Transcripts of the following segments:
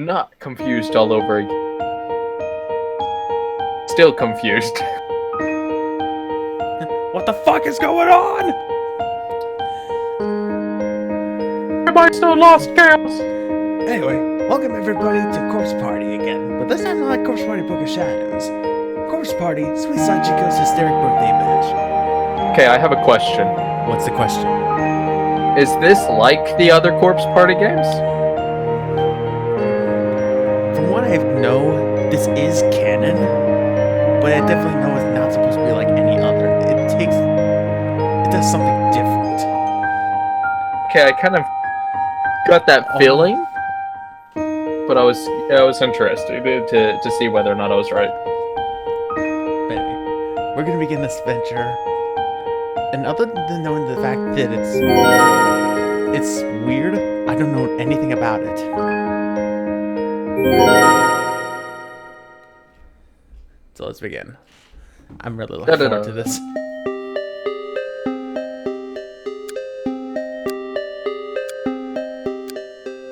not confused all over again. Still confused. What the fuck is going on? Everybody's so lost, chaos. Anyway, welcome everybody to Corpse Party again, but this time not Corpse Party Book of Shadows. Corpse Party, Sweet Sachiko's Hysteric birthday bash. Okay, I have a question. What's the question? Is this like the other Corpse Party games? From what I know, this is canon, but I definitely know it's not supposed to be like any other. It does something different. Okay, I kind of got that feeling, but I was interested to see whether or not I was right. But anyway, we're gonna begin this adventure, and other than knowing the fact that it's weird, I don't know anything about it. So let's begin. I'm really looking forward to this.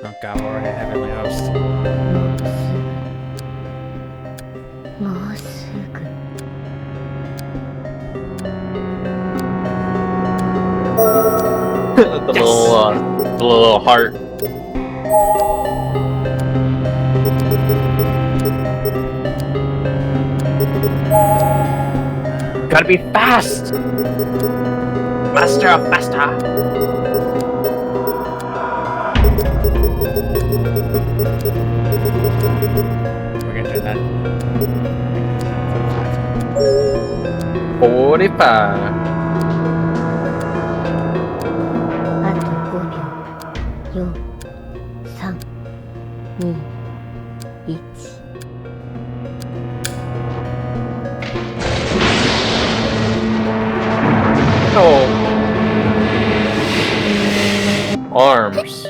Oh god, we're already Heavenly Host. The little heart. Gotta be fast! Faster, faster! We're gonna turn that 45. Oh. Arms.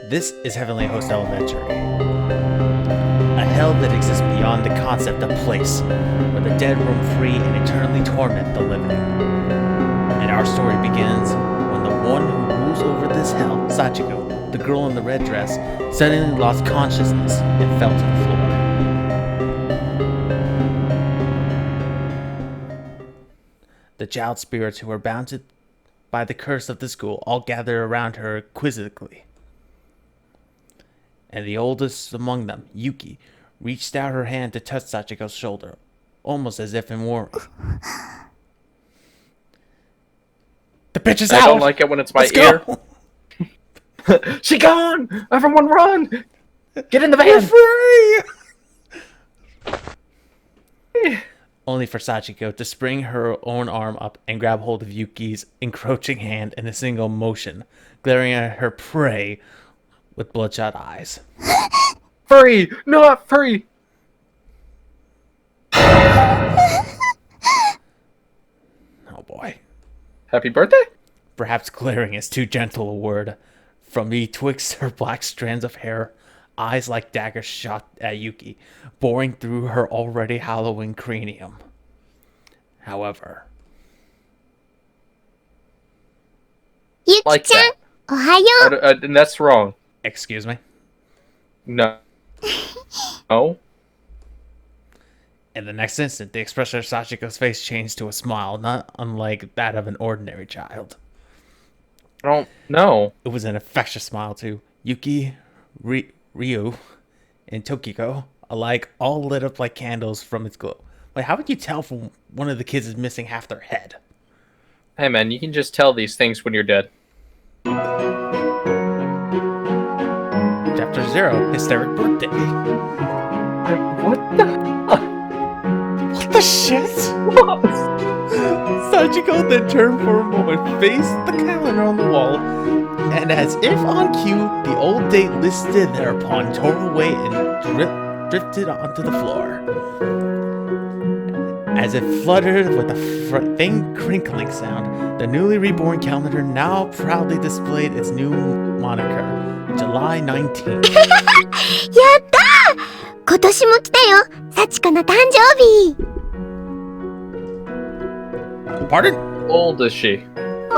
This is Heavenly Host Elementary. A hell that exists beyond the concept of place, where the dead roam free and eternally torment the living. And our story begins when the one who rules over this hell, Sachiko, the girl in the red dress, suddenly lost consciousness and fell to the floor. The child spirits who were bound by the curse of the school all gathered around her quizzically. And the oldest among them, Yuki, reached out her hand to touch Sachiko's shoulder, almost as if in warning. The bitch is out! I don't like it when it's my ear. She gone! Everyone run! Get in the van! We're free! Only for Sachiko to spring her own arm up and grab hold of Yuki's encroaching hand in a single motion, glaring at her prey with bloodshot eyes. Free! Not free! Oh boy. Happy birthday? Perhaps glaring is too gentle a word. From betwixt her black strands of hair, eyes like daggers shot at Yuki, boring through her already hallowing cranium. However... Yuki-chan, ohayo. And that's wrong. Excuse me? No. Oh? In the next instant, the expression of Sachiko's face changed to a smile, not unlike that of an ordinary child. Oh, no. It was an infectious smile, too. Yuki, Ryu, and Tokiko, alike, all lit up like candles from its glow. Wait, how would you tell from one of the kids is missing half their head? Hey, man, you can just tell these things when you're dead. Chapter 0, Hysteric Birthday. What the? What the shit? What? Sachiko then turned for a moment, faced the calendar on the wall, and as if on cue, the old date listed thereupon tore away and drifted onto the floor. As it fluttered with a faint crinkling sound, the newly reborn calendar now proudly displayed its new moniker, July 19th. やったー！今年も来たよ、Sachikoの誕生日。Pardon? How old is she? おめで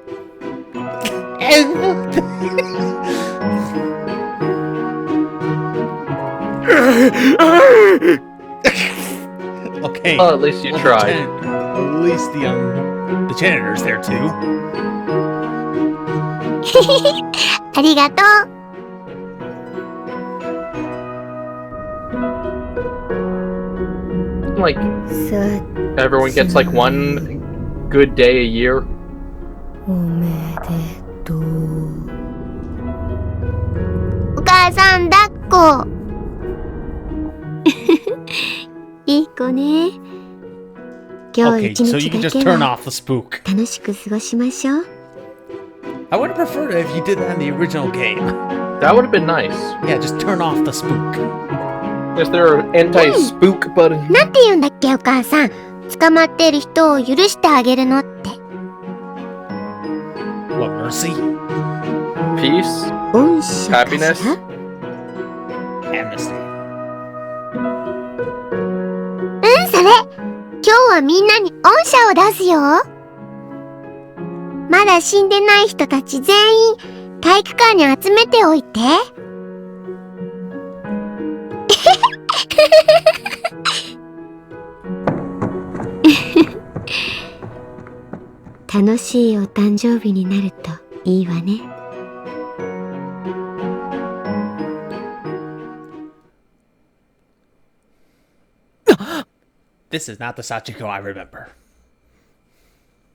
とう！ Okay. Well, at least you tried. At least the janitor's there too. ありがとう。 Like さ everyone gets like one good day a year. おめでとう。お母さん抱っこ。いい子ね。今日 Okay, 一 so 日 you can だ just け turn は off the spook. 楽しく過ごしましょう。 I would have preferred it if you did that in the original game. That would have been nice. Yeah, just turn off the spook. Is there an anti-spook button? なんて言うんだっけお母さん。捕まってる人を許してあげるのって。 What, mercy? Peace? 恩赦かし Happiness? ら Amnesty. それ今日はみんなに恩赦を出すよ。まだ死んでない人たち全員体育館に集めておいて。楽しいお誕生日になるといいわね。 This is not the Sachiko I remember.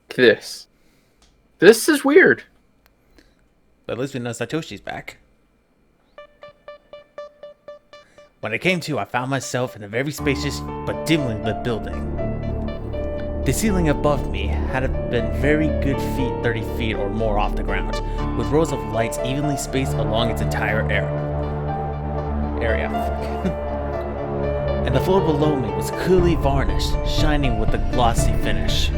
This is weird. But at least we know Satoshi's back. When I came to, I found myself in a very spacious but dimly lit building. The ceiling above me had been very good 30 feet or more off the ground, with rows of lights evenly spaced along its entire area. And the floor below me was clearly varnished, shining with a glossy finish.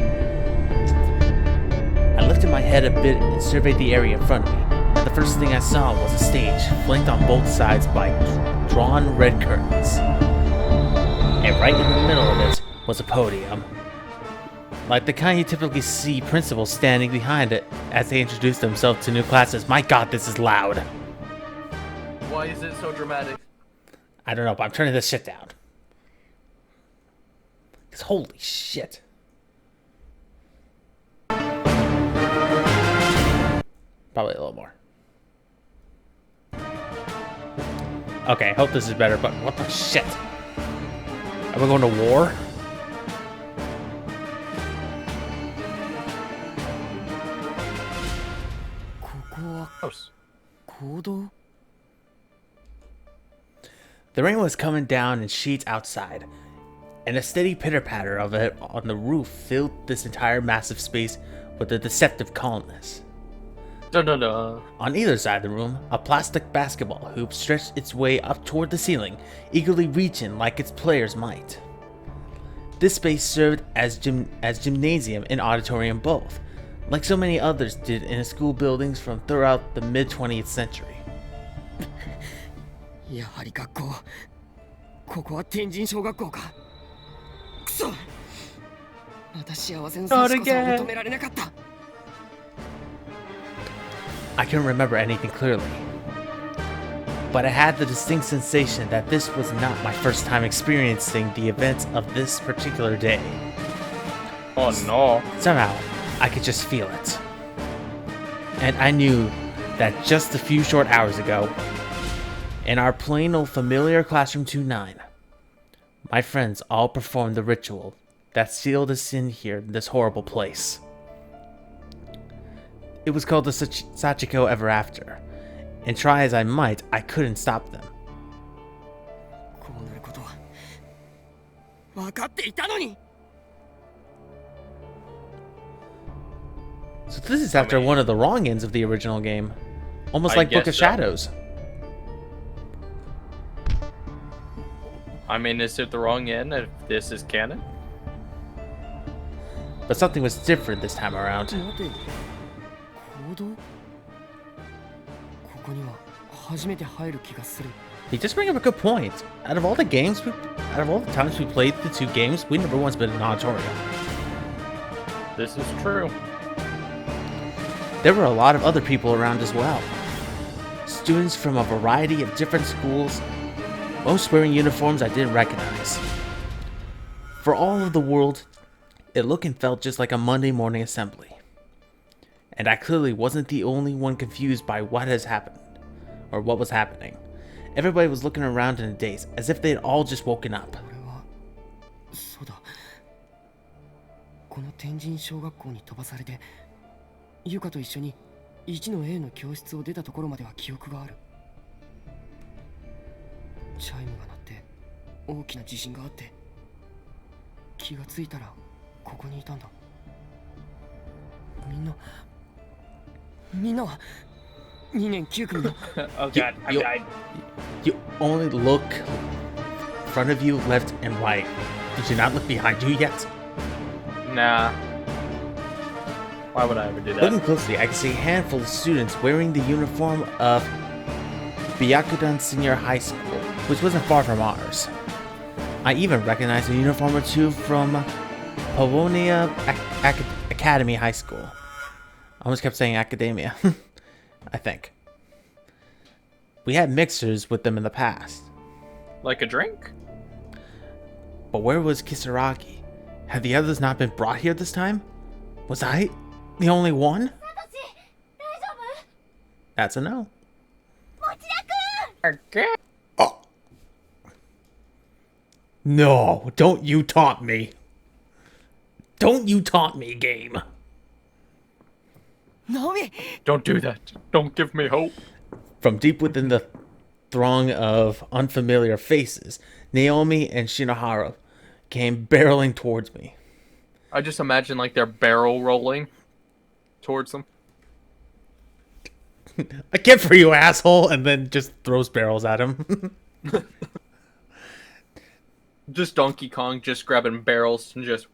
I lifted my head a bit and surveyed the area in front of me, and the first thing I saw was a stage, flanked on both sides by drawn red curtains. And right in the middle of it was a podium. Like the kind you typically see principals standing behind it as they introduce themselves to new classes. My god, this is loud. Why is it so dramatic? I don't know, but I'm turning this shit down. Because holy shit. Probably a little more. Okay, I hope this is better, but what the shit? Are we going to war? Gross. The rain was coming down in sheets outside, and a steady pitter-patter of it on the roof filled this entire massive space with a deceptive calmness. No. On either side of the room, a plastic basketball hoop stretched its way up toward the ceiling, eagerly reaching like its players might. This space served as gymnasium and auditorium both, like so many others did in school buildings from throughout the mid-20th century. やはり学校。ここは天神小学校か。くそ。また幸せの幸子さんを止められなかった。 I couldn't remember anything clearly, but I had the distinct sensation that this was not my first time experiencing the events of this particular day. Oh no. Somehow, I could just feel it. And I knew that just a few short hours ago, in our plain old familiar classroom 2-9, my friends all performed the ritual that sealed us in here in this horrible place. It was called the Sachiko Ever After, and try as I might, I couldn't stop them. こうなることは分かっていたのに。 So this is after one of the wrong ends of the original game. Almost I like Book guess of so. Shadows. I mean, is it the wrong end if this is canon? But something was different this time around. 待て。行動？ここには初めて入る気がする。 He just bring up a good point. Out of all the times we played the two games, we never once been in an auditorium. This is true. There were a lot of other people around as well. Students from a variety of different schools, most wearing uniforms I didn't recognize. For all of the world, it looked and felt just like a Monday morning assembly. And I clearly wasn't the only one confused by what has happened, or what was happening. Everybody was looking around in a daze, as if they had all just woken up. そうだ。この天神小学校に飛ばされて、ユカと一緒に1の A の教室を出たところまでは記憶がある。チャイムが鳴って大きな地震があって、気がついたらここにいたんだ。みんなは2年9組の Oh god, I died. You only look in front of you, left and right. Did you not look behind you yet? Nah. Why would I ever do that? Looking closely, I can see a handful of students wearing the uniform of Byakudan Senior High School, which wasn't far from ours. I even recognized a uniform or two from Pavonia Academy High School. I almost kept saying academia. I think. We had mixers with them in the past. Like a drink? But where was Kisaragi? Had the others not been brought here this time? Was I the only one? That's a no. Okay. Oh. No, don't you taunt me. Don't you taunt me, game. Naomi! Don't do that. Don't give me hope. From deep within the throng of unfamiliar faces, Naomi and Shinohara came barreling towards me. I just imagine like they're barrel rolling towards them. I get for you, asshole, and then just throws barrels at him. Just Donkey Kong just grabbing barrels and just...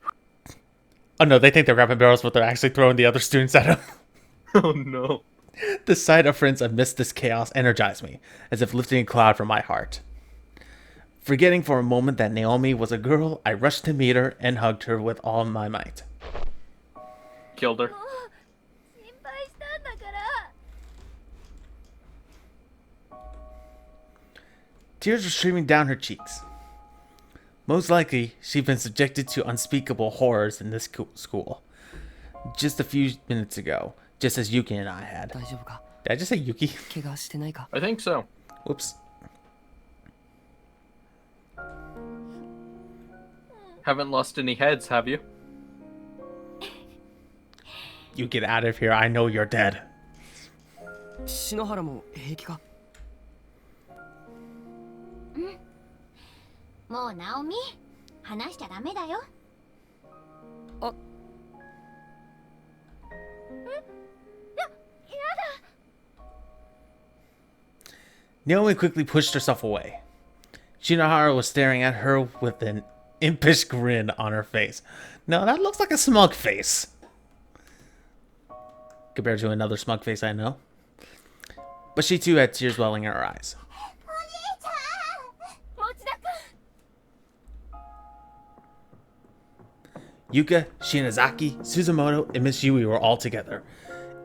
Oh no, they think they're grabbing barrels, but they're actually throwing the other students at him. Oh no. The sight of friends amidst this chaos energized me, as if lifting a cloud from my heart. Forgetting for a moment that Naomi was a girl, I rushed to meet her and hugged her with all my might. Killed her. Tears were streaming down her cheeks. Most likely, she'd been subjected to unspeakable horrors in this school. Just a few minutes ago, just as Yuki and I had. 大丈夫か? Did I just say Yuki? 怪我してないか? I think so. Whoops. Haven't lost any heads, have you? You get out of here, I know you're dead. 篠原も平気か? もうナオミ、話しちゃダメだよ。あ、Naomi quickly pushed herself away. Shinohara was staring at her with an impish grin on her face. No, that looks like a smug face. Compared to another smug face I know. But she too had tears welling in her eyes. Yuka, Shinozaki, Suzumoto, and Miss Yui were all together.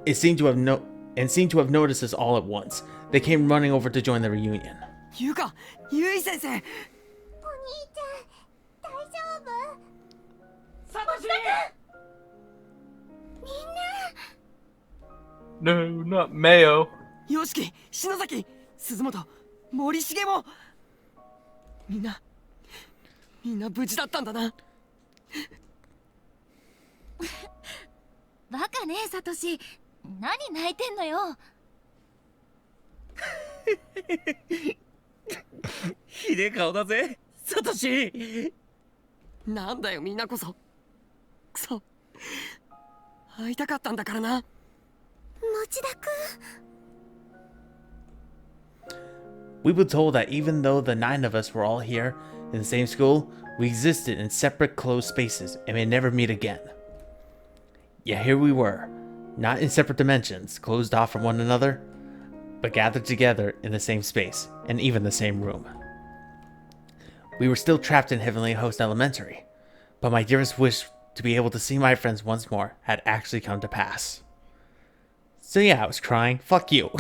It seemed to have noticed us all at once. They came running over to join the reunion. Yuka! Yui sensei! No, not Mayo. Yoshiki! Shinozaki! Suzumoto! Morishige mo! みんな無事だったんだな。バカね、サトシ。何泣いてんのよ。ひでえ顔だぜ、サトシ。なんだよ、みんなこそ。くそ。会いたかったんだからな。持田くん。We were told that even though the 9 of us were all here in the same school, we existed in separate closed spaces and may never meet again. Yet here we were, not in separate dimensions, closed off from one another, but gathered together in the same space, and even the same room. We were still trapped in Heavenly Host Elementary, but my dearest wish to be able to see my friends once more had actually come to pass. So yeah, I was crying. Fuck you.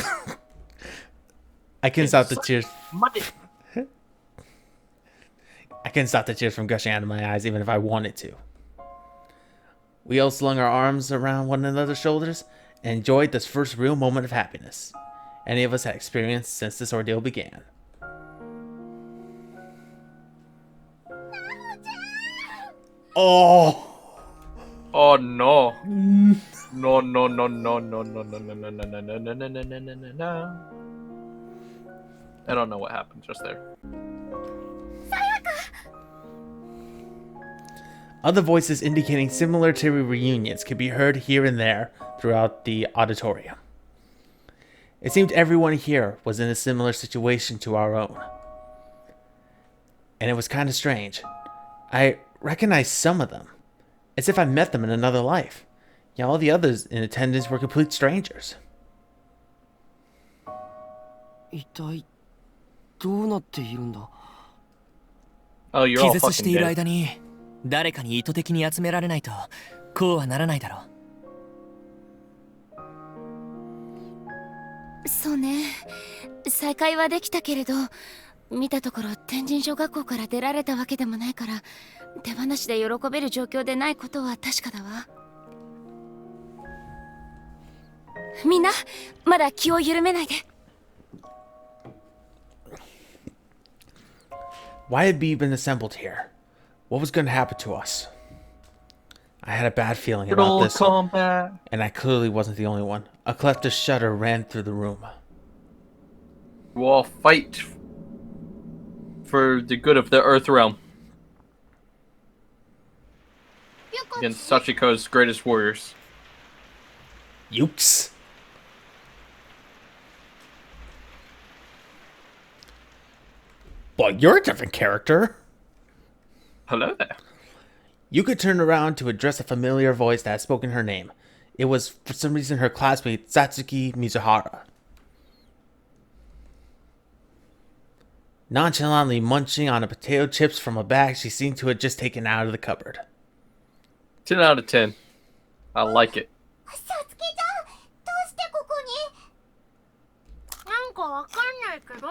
I couldn't stop the tears. I couldn't stop the tears from gushing out of my eyes even if I wanted to. We all slung our arms around one another's shoulders and enjoyed this first real moment of happiness any of us had experienced since this ordeal began. Oh! Oh no. No, no, no, no, no, no, no, no, no, no, no, no, no, no, no, no, no, no, no. I don't know what happened just there. Other voices indicating similar to reunions could be heard here and there throughout the auditorium. It seemed everyone here was in a similar situation to our own. And it was kind of strange. I recognized some of them, as if I met them in another life. Yet all the others in attendance were complete strangers. 一体どうなっているんだ。 Oh, you're all 気絶してい fucking る dead. 間に誰かに意図的に集められないとこうはならないだろう。そうね。再会はできたけれど、見たところ天神小学校から出られたわけでもないから、手放しで喜べる状況でないことは確かだわ。みんな、まだ気を緩めないで。 Why had we been assembled here? What was going to happen to us? I had a bad feeling about this, Combat. and I clearly wasn't the only one. A collective shudder ran through the room. You all fight for the good of the Earth Realm against Sachiko's greatest warriors. Ukes. But you're a different character. Hello there. Yuka turned around to address a familiar voice that had spoken her name. It was, for some reason, her classmate, Satsuki Mizuhara. Nonchalantly munching on a potato chips from a bag she seemed to have just taken out of the cupboard. 10 out of 10. I like it. さつきちゃん、どうしてここに？なんかわかんないけど、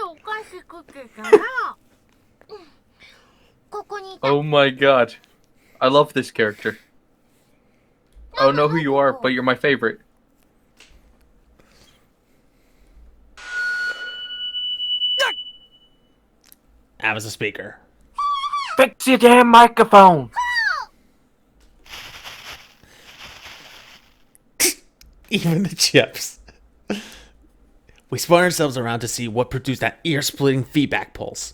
お菓子食ってたら、ここにいた。 Oh my god. I love this character. I don't know who you are, but you're my favorite. That was a speaker. Fix your damn microphone! Even the chips. We spun ourselves around to see what produced that ear-splitting feedback pulse.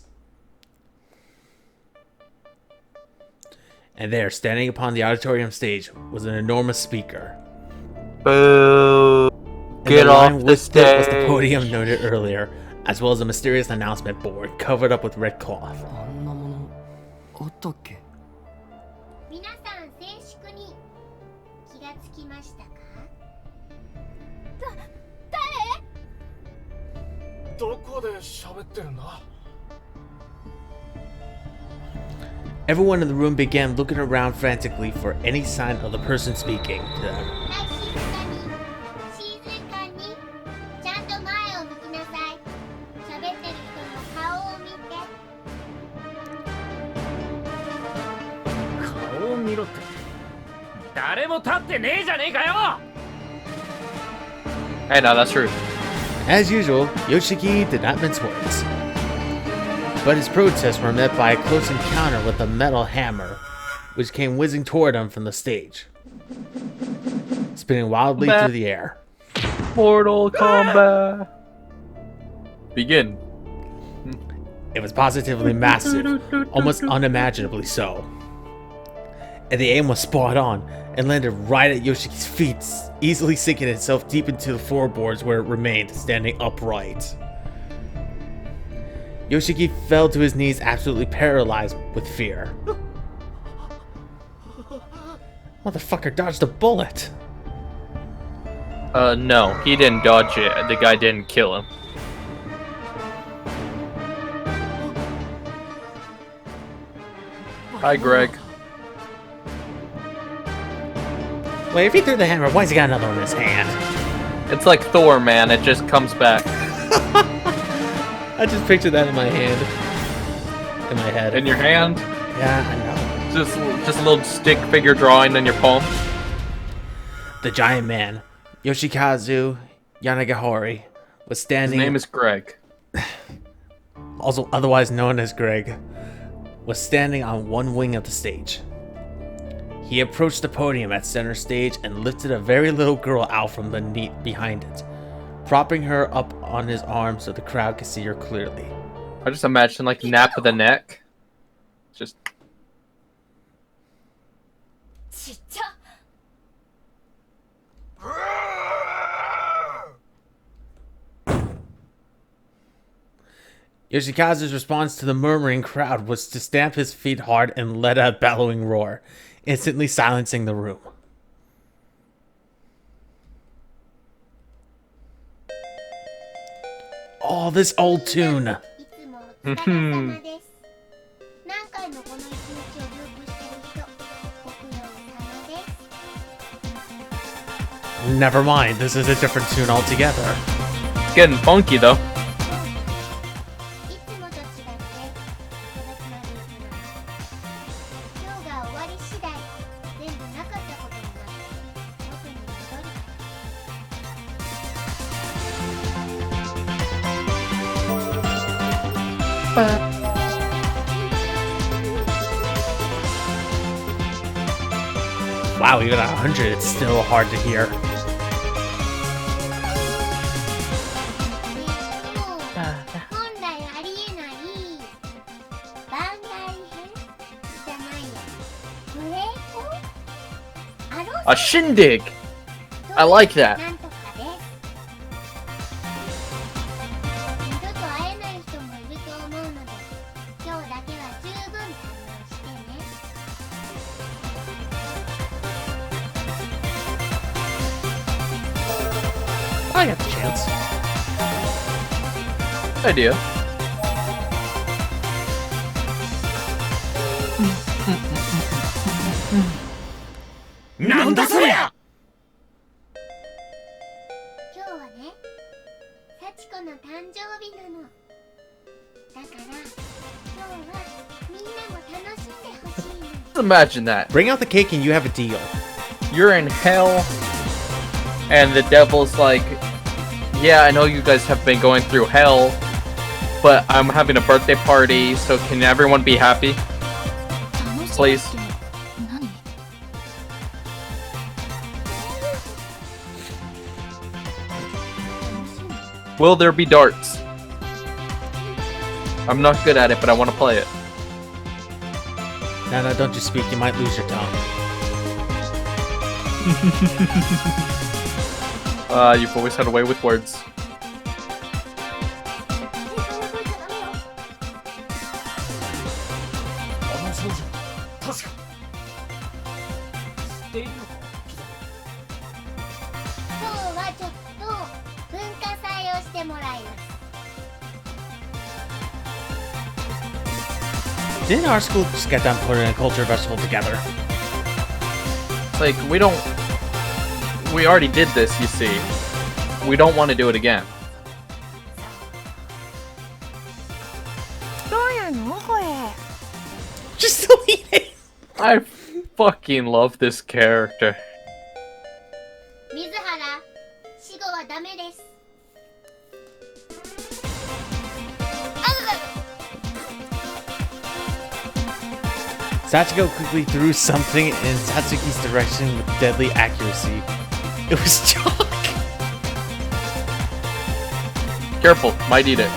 And there, standing upon the auditorium stage, was an enormous speaker. Boo! And Get the line off the listed was the stage! podium noted earlier, as well as a mysterious announcement board covered up with red cloth. あんなものあったっけ。皆さん静粛に気がつきましたか？どこで喋ってるんだ？ Everyone in the room began looking around frantically for any sign of the person speaking to them. 静かにちゃんと前を向きなさい。喋ってる人の顔を見て。顔を見ろって。誰も立ってねえじゃねえかよ。 Hey, no, that's true. As usual, Yoshiki did not mince words. But his protests were met by a close encounter with a metal hammer, which came whizzing toward him from the stage, spinning wildly through the air. Mortal Kombat! Begin. It was positively massive, almost unimaginably so. And the aim was spot on, and landed right at Yoshiki's feet, easily sinking itself deep into the floorboards where it remained, standing upright. Yoshiki fell to his knees, absolutely paralyzed with fear. Motherfucker dodged a bullet! No, he didn't dodge it. The guy didn't kill him. Hi, Greg. Wait, if he threw the hammer, why's he got another one in his hand? It's like Thor, man. It just comes back. I just pictured that in my hand. In my head. In your hand? Yeah, I know. Just a little stick figure drawing in your palm. The giant man, Yoshikazu Yanagihori, was His standing... name is Greg. also otherwise known as Greg, was standing on one wing of the stage. He approached the podium at center stage and lifted a very little girl out from behind it, propping her up on his arm so the crowd could see her clearly. I just imagine like nap of the neck. Just Yoshikazu's response to the murmuring crowd was to stamp his feet hard and let out a bellowing roar, instantly silencing the room. Oh, this old tune! Never mind, this is a different tune altogether. it's getting funky though. Wow, even at 100, it's still hard to hear. A shindig! I like that. I got the chance. Idea. Nanda soya! 今日はね、幸子の誕生日なの。だから今日はみんなも楽しんでほしいの。 Just imagine that. Bring out the cake and you have a deal. You're in hell, and the devil's like, yeah, I know you guys have been going through hell, but I'm having a birthday party, so can everyone be happy? Please. Will there be darts? I'm not good at it, but I want to play it. No, don't you speak, you might lose your tongue. You've always had a way with words. Didn't our school just get done putting a culture festival together? It's like, we already did this, you see. We don't want to do it again. Just delete it! I fucking love this character. 水原、死後はダメです。 Sachiko quickly threw something in Satsuki's direction with deadly accuracy. It was chalk! Careful, might eat it.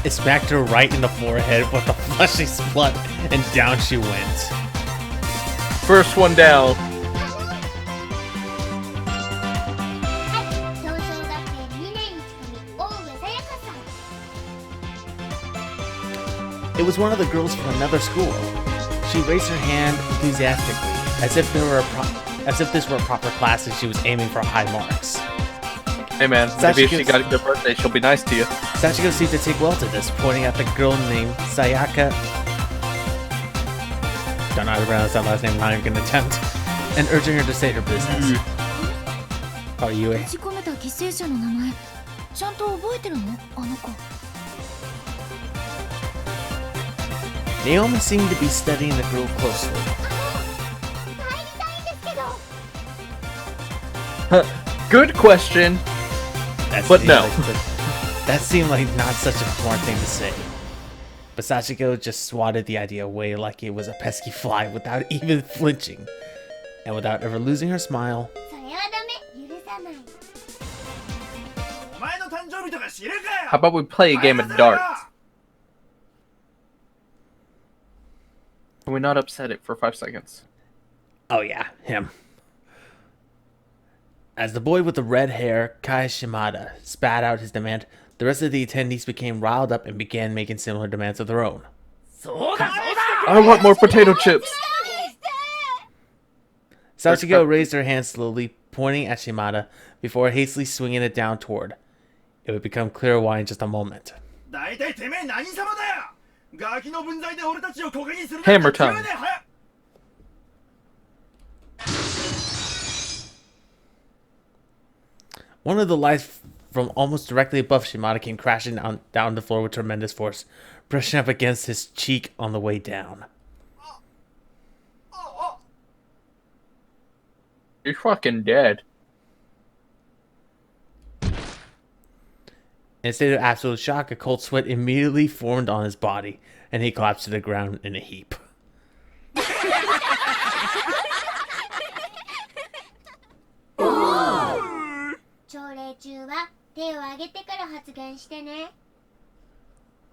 It smacked her right in the forehead with a fleshy splut, and down she went. First one down. It was one of the girls from another school. She raised her hand enthusiastically, as if this were a proper class and she was aiming for high marks. Hey man, maybe if she got a good birthday, she'll be nice to you. Sachiko seemed to take well to this, pointing at the girl named Sayaka. Don't know how to pronounce that last name, not even gonna attempt. and urging her to state her business. Oh, Yue. 閉じ込めた犠牲者の名前ちゃんと覚えてるのあの子。 Naomi seemed to be studying the girl closely. Good question. That But seemed no. That seemed like not such a smart thing to say. But Sachiko just swatted the idea away like it was a pesky fly without even flinching. And without ever losing her smile, それはダメ許さない。 How about we play a game of darts? Can we not upset it for 5 seconds? oh yeah, him. As the boy with the red hair, Kai Shimada, spat out his demand, the rest of the attendees became riled up and began making similar demands of their own. I want more potato chips. Sachiko raised her hand slowly, pointing at Shimada, before hastily swinging it down toward. It would become clear why in just a moment. Hammer time. One of the lights from almost directly above Shimada came crashing down the floor with tremendous force, brushing up against his cheek on the way down. You're fucking dead. In a state of absolute shock, a cold sweat immediately formed on his body, and he collapsed to the ground in a heap.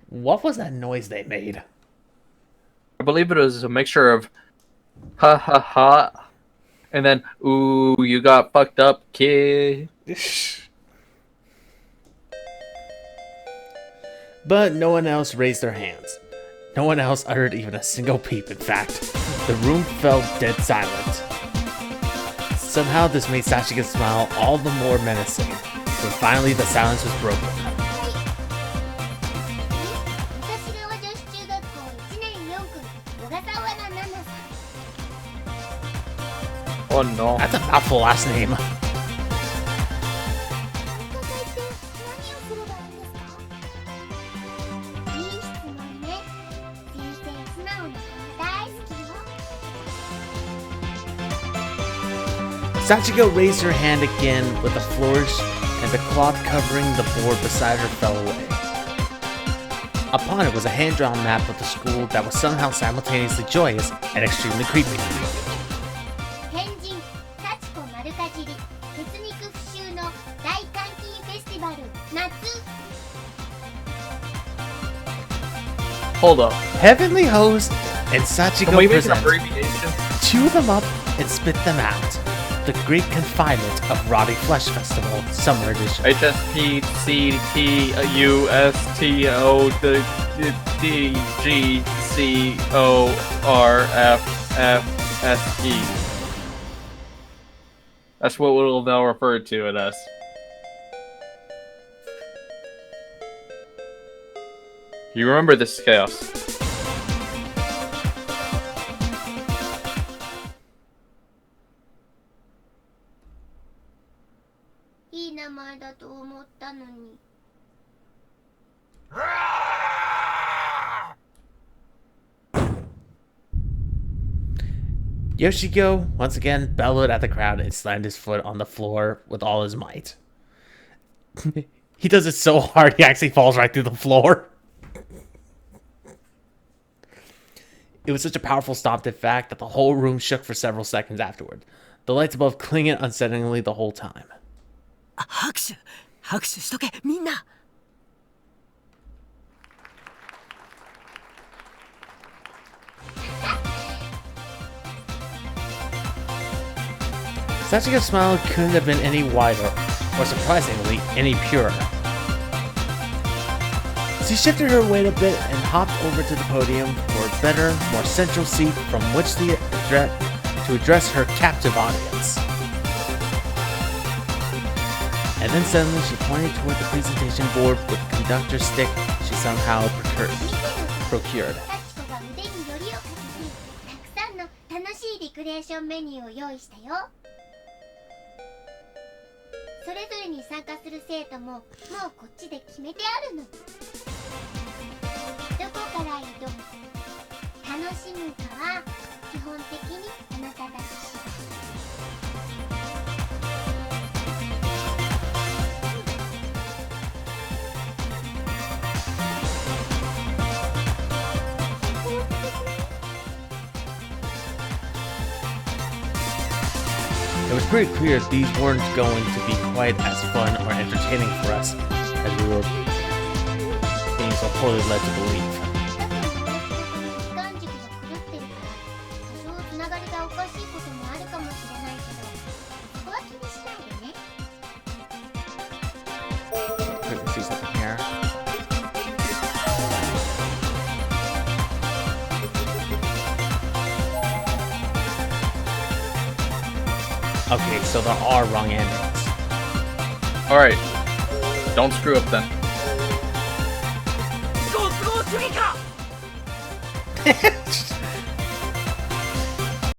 What was that noise they made? I believe it was a mixture of ha ha ha and then ooh, you got fucked up, kid. But no one else raised their hands. No one else uttered even a single peep, in fact. The room fell dead silent. Somehow this made Sachiko smile all the more menacing, when finally the silence was broken. Oh no. That's a mouthful last name. Sachiko raised her hand again with a flourish, and the cloth covering the board beside her fell away. Upon it was a hand-drawn map of the school that was somehow simultaneously joyous and extremely creepy. Hold up. Heavenly Host and Sachiko Can we make an present abbreviation? Chew them up and spit them out. The Great Confinement of Rotty Flesh Festival Summer Edition. HSPCUSTODGCORFFSE. That's what we'll now refer to it as. You remember this chaos. Yoshiko once again bellowed at the crowd and slammed his foot on the floor with all his might. He does it so hard he actually falls right through the floor. It was such a powerful stomp, in fact, that the whole room shook for several seconds afterward, the lights above clinging unsettlingly the whole time. 拍手しとけみんな。 Sachiko's smile couldn't have been any wider, or surprisingly, any purer. She shifted her weight a bit and hopped over to the podium for a better, more central seat from which to address her captive audience. And then suddenly she pointed toward the presentation board with the conductor's stick she somehow procured. ョンメニューを用意したよ。それぞれに参加する生徒ももうこっちで決めてあるの。どこから移動楽しむかは基本的にあなたたち次第。It was pretty clear these weren't going to be quite as fun or entertaining for us as we were being so poorly led to believe. 時間軸が狂ってるから多少つながりがおかしいこともあるかもしれないけど、そこは気にしないでね。 Quickly see something here. Okay, so there are wrong endings. Alright. Don't screw up then. ご都合主義か